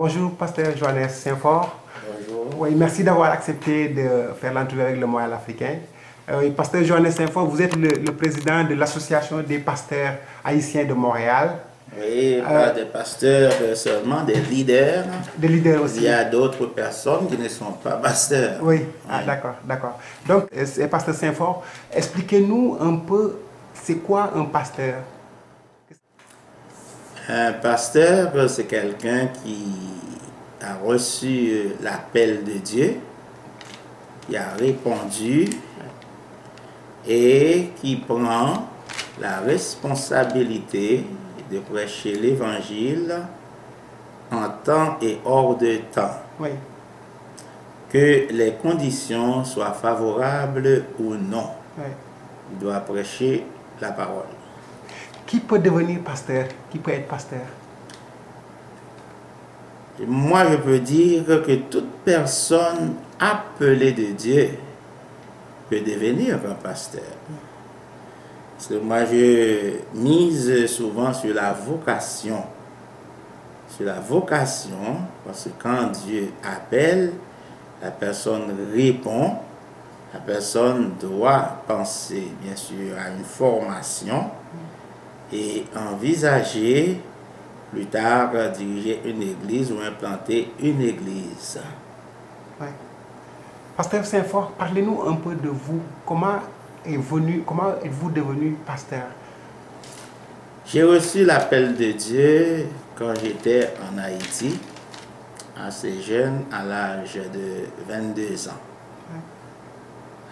Bonjour, pasteur Johannes Saint-Fort. Bonjour. Oui, merci d'avoir accepté de faire l'entrevue avec le Montréal africain. Oui, pasteur Johannes Saint-Fort, vous êtes le président de l'Association des pasteurs haïtiens de Montréal. Oui, pas des pasteurs seulement, des leaders. Des leaders aussi. Il y a d'autres personnes qui ne sont pas pasteurs. Oui, ah, Oui. d'accord, d'accord. Donc, pasteur Saint-Fort, expliquez-nous un peu, c'est quoi un pasteur? Un pasteur, c'est quelqu'un qui a reçu l'appel de Dieu, qui a répondu et qui prend la responsabilité de prêcher l'évangile en temps et hors de temps. Oui, Que les conditions soient favorables ou non. oui. Il doit prêcher la parole. Qui peut devenir pasteur? Qui peut être pasteur? Et moi, je peux dire que toute personne appelée de Dieu peut devenir un pasteur. Parce que moi, je mise souvent sur la vocation. Sur la vocation, parce que quand Dieu appelle, la personne répond. La personne doit penser, bien sûr, à une formation et envisager plus tard diriger une église ou implanter une église. Oui. Pasteur Saint-Fort, parlez-nous un peu de vous. Comment êtes-vous devenu pasteur? J'ai reçu l'appel de Dieu quand j'étais en Haïti, assez jeune, à l'âge de 22 ans.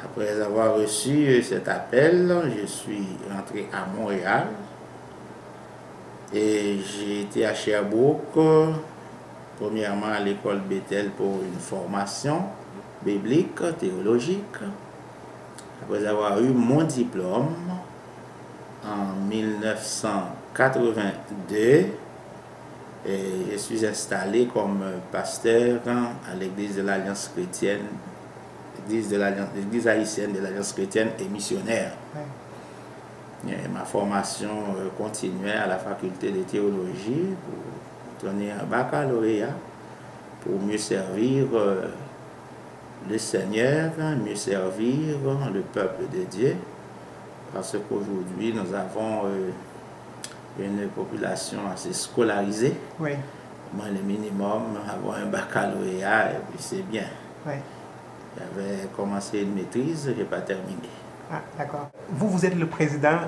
Après avoir reçu cet appel, je suis rentré à Montréal et j'ai été à Sherbrooke, premièrement à l'école Bethel pour une formation biblique, théologique. Après avoir eu mon diplôme en 1982, et je suis installé comme pasteur à l'église de l'Alliance chrétienne, l'église haïtienne de l'Alliance chrétienne et missionnaire. Oui. Et ma formation continuait à la faculté de théologie pour obtenir un baccalauréat, pour mieux servir le Seigneur, mieux servir le peuple de Dieu, parce qu'aujourd'hui nous avons une population assez scolarisée. Oui. Moi, le minimum, avoir un baccalauréat, et puis c'est bien. Oui. J'avais commencé une maîtrise, je n'ai pas terminé. Ah, d'accord. Vous êtes le président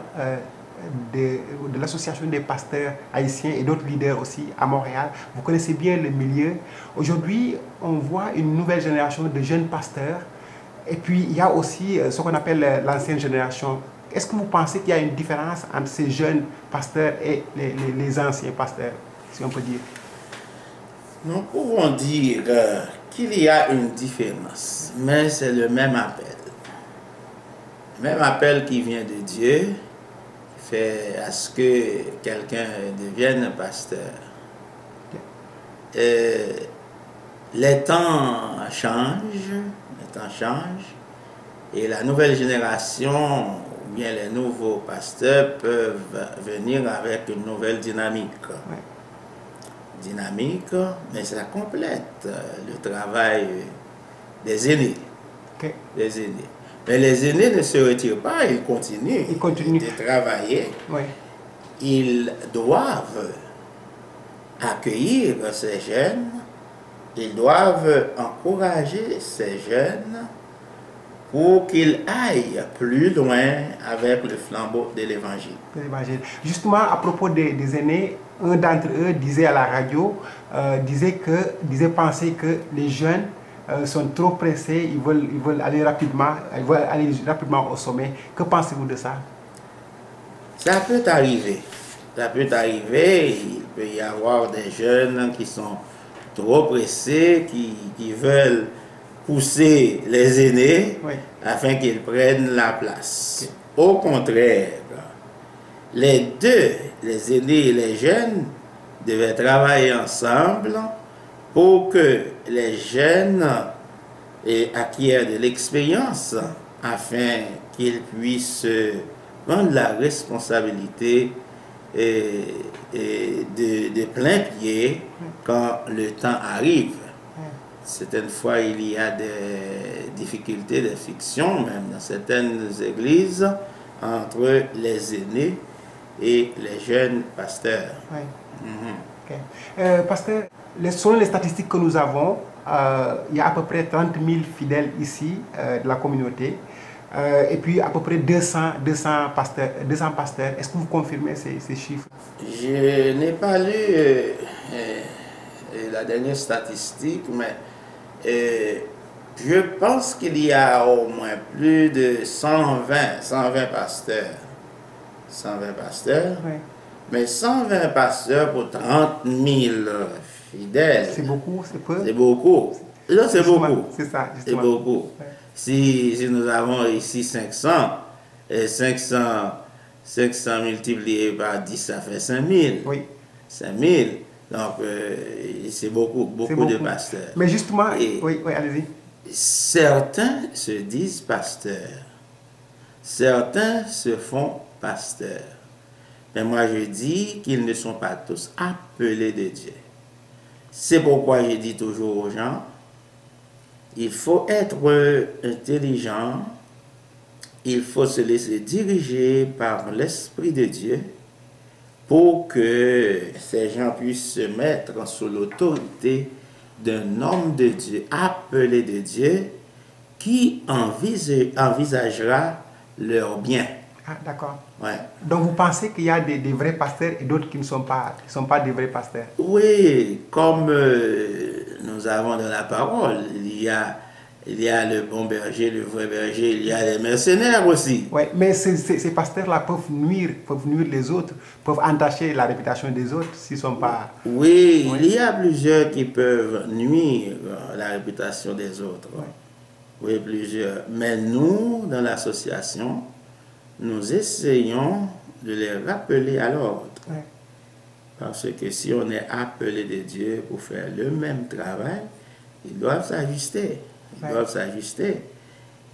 de l'association des pasteurs haïtiens et d'autres leaders aussi à Montréal. Vous connaissez bien le milieu. Aujourd'hui, on voit une nouvelle génération de jeunes pasteurs. Et puis, il y a aussi ce qu'on appelle l'ancienne génération. Est-ce que vous pensez qu'il y a une différence entre ces jeunes pasteurs et les anciens pasteurs, si on peut dire? Nous pouvons dire qu'il y a une différence, mais c'est le même appel. Le même appel qui vient de Dieu, qui fait à ce que quelqu'un devienne pasteur. Les temps changent, et la nouvelle génération, ou bien les nouveaux pasteurs peuvent venir avec une nouvelle dynamique. Oui. Dynamique, mais ça complète le travail des aînés. Okay. Des aînés. Mais les aînés ne se retirent pas, ils continuent de travailler. Oui. Ils doivent accueillir ces jeunes, ils doivent encourager ces jeunes pour qu'ils aillent plus loin avec le flambeau de l'évangile. Justement, à propos des aînés, un d'entre eux disait à la radio, disait penser que les jeunes sont trop pressés, ils veulent aller rapidement au sommet. Que pensez-vous de ça? Ça peut arriver. Ça peut arriver. Il peut y avoir des jeunes qui sont trop pressés, qui veulent pousser les aînés, oui, afin qu'ils prennent la place. Okay. Au contraire, les deux, les aînés et les jeunes, devaient travailler ensemble pour que les jeunes acquièrent de l'expérience afin qu'ils puissent prendre la responsabilité de plein pied quand le temps arrive. Certaines fois, il y a des difficultés, des frictions, même dans certaines églises, entre les aînés et les jeunes pasteurs. Oui. Pasteur, selon les statistiques que nous avons, il y a à peu près 30 000 fidèles ici de la communauté. Et puis à peu près 200 pasteurs. Est-ce que vous confirmez ces chiffres? Je n'ai pas lu la dernière statistique, mais je pense qu'il y a au moins plus de 120 pasteurs. 120 pasteurs. Oui. Mais 120 pasteurs pour 30 000 fidèles. C'est beaucoup, c'est peu? C'est beaucoup. Non, c'est beaucoup. C'est ça, c'est beaucoup. Ouais. Si nous avons ici 500, et 500 multiplié par 10, ça fait 5000. Oui. 5000. Donc, c'est beaucoup de pasteurs. Mais justement, oui, allez-y. Certains se disent pasteurs. Certains se font pasteurs. Mais moi, je dis qu'ils ne sont pas tous appelés de Dieu. C'est pourquoi je dis toujours aux gens, il faut être intelligent, il faut se laisser diriger par l'Esprit de Dieu pour que ces gens puissent se mettre sous l'autorité d'un homme de Dieu, appelé de Dieu, qui envisagera leur bien. Ah, d'accord. Ouais. Donc vous pensez qu'il y a des vrais pasteurs et d'autres qui ne sont pas des vrais pasteurs? Oui, comme nous avons dans la parole, il y a le bon berger, le vrai berger, il y a les mercenaires aussi. Oui, mais ces pasteurs-là peuvent nuire les autres, peuvent entacher la réputation des autres s'ils ne sont pas... Oui, il y a plusieurs qui peuvent nuire à la réputation des autres. Oui, plusieurs. Mais nous, dans l'association, nous essayons de les rappeler à l'ordre. Ouais. Parce que si on est appelé de Dieu pour faire le même travail, ils doivent s'ajuster. Ils doivent s'ajuster.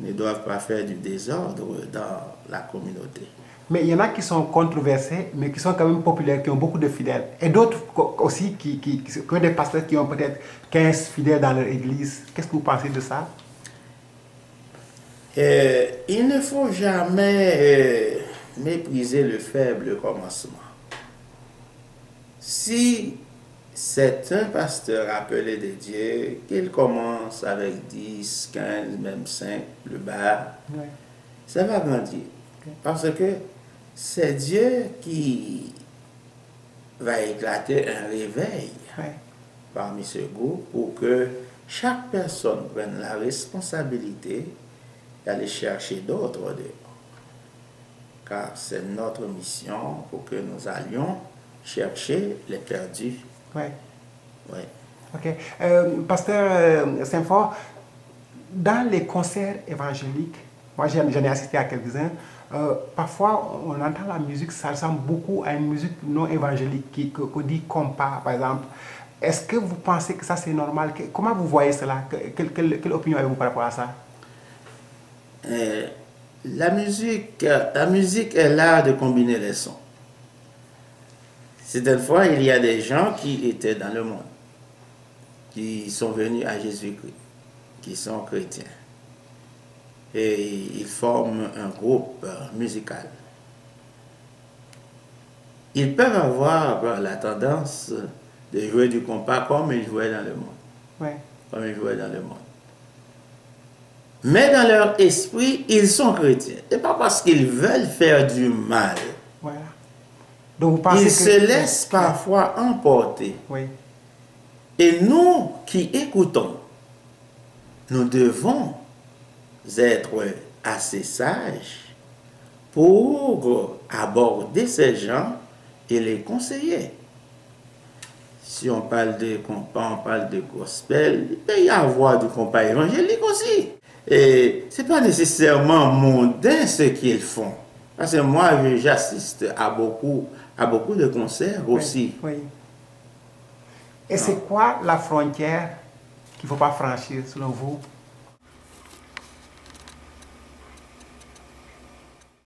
Ils ne doivent pas faire du désordre dans la communauté. Mais il y en a qui sont controversés, mais qui sont quand même populaires, qui ont beaucoup de fidèles. Et d'autres aussi qui ont des pasteurs qui ont peut-être 15 fidèles dans leur église. Qu'est-ce que vous pensez de ça? Il ne faut jamais mépriser le faible commencement. Si c'est un pasteur appelé de Dieu, qu'il commence avec 10, 15, même 5, le bas, ça va grandir. Parce que c'est Dieu qui va éclater un réveil parmi ce groupe pour que chaque personne prenne la responsabilité d'aller chercher d'autres dehors. Car c'est notre mission pour que nous allions chercher les perdus. Oui. Oui. Ok. Pasteur Saint-Fort, dans les concerts évangéliques, moi j'en ai assisté à quelques-uns, parfois on entend la musique, ça ressemble beaucoup à une musique non évangélique qu'on dit compas, par exemple. Est-ce que vous pensez que ça c'est normal? Comment vous voyez cela? Quelle opinion avez-vous par rapport à ça? La musique est l'art de combiner les sons. Certaines fois, il y a des gens qui étaient dans le monde, qui sont venus à Jésus-Christ, qui sont chrétiens. Et ils forment un groupe musical. Ils peuvent avoir la tendance de jouer du compas comme ils jouaient dans le monde. Ouais. Comme ils jouaient dans le monde. Mais dans leur esprit, ils sont chrétiens. Ce n'est pas parce qu'ils veulent faire du mal. Voilà. Donc vous pensez ils se laissent parfois emporter. Oui. Et nous qui écoutons, nous devons être assez sages pour aborder ces gens et les conseiller. Si on parle de compas, on parle de gospel, il peut y avoir du compas évangélique aussi. Et ce n'est pas nécessairement mondain ce qu'ils font. Parce que moi, j'assiste à beaucoup de concerts aussi. Oui. Et c'est quoi la frontière qu'il ne faut pas franchir, selon vous?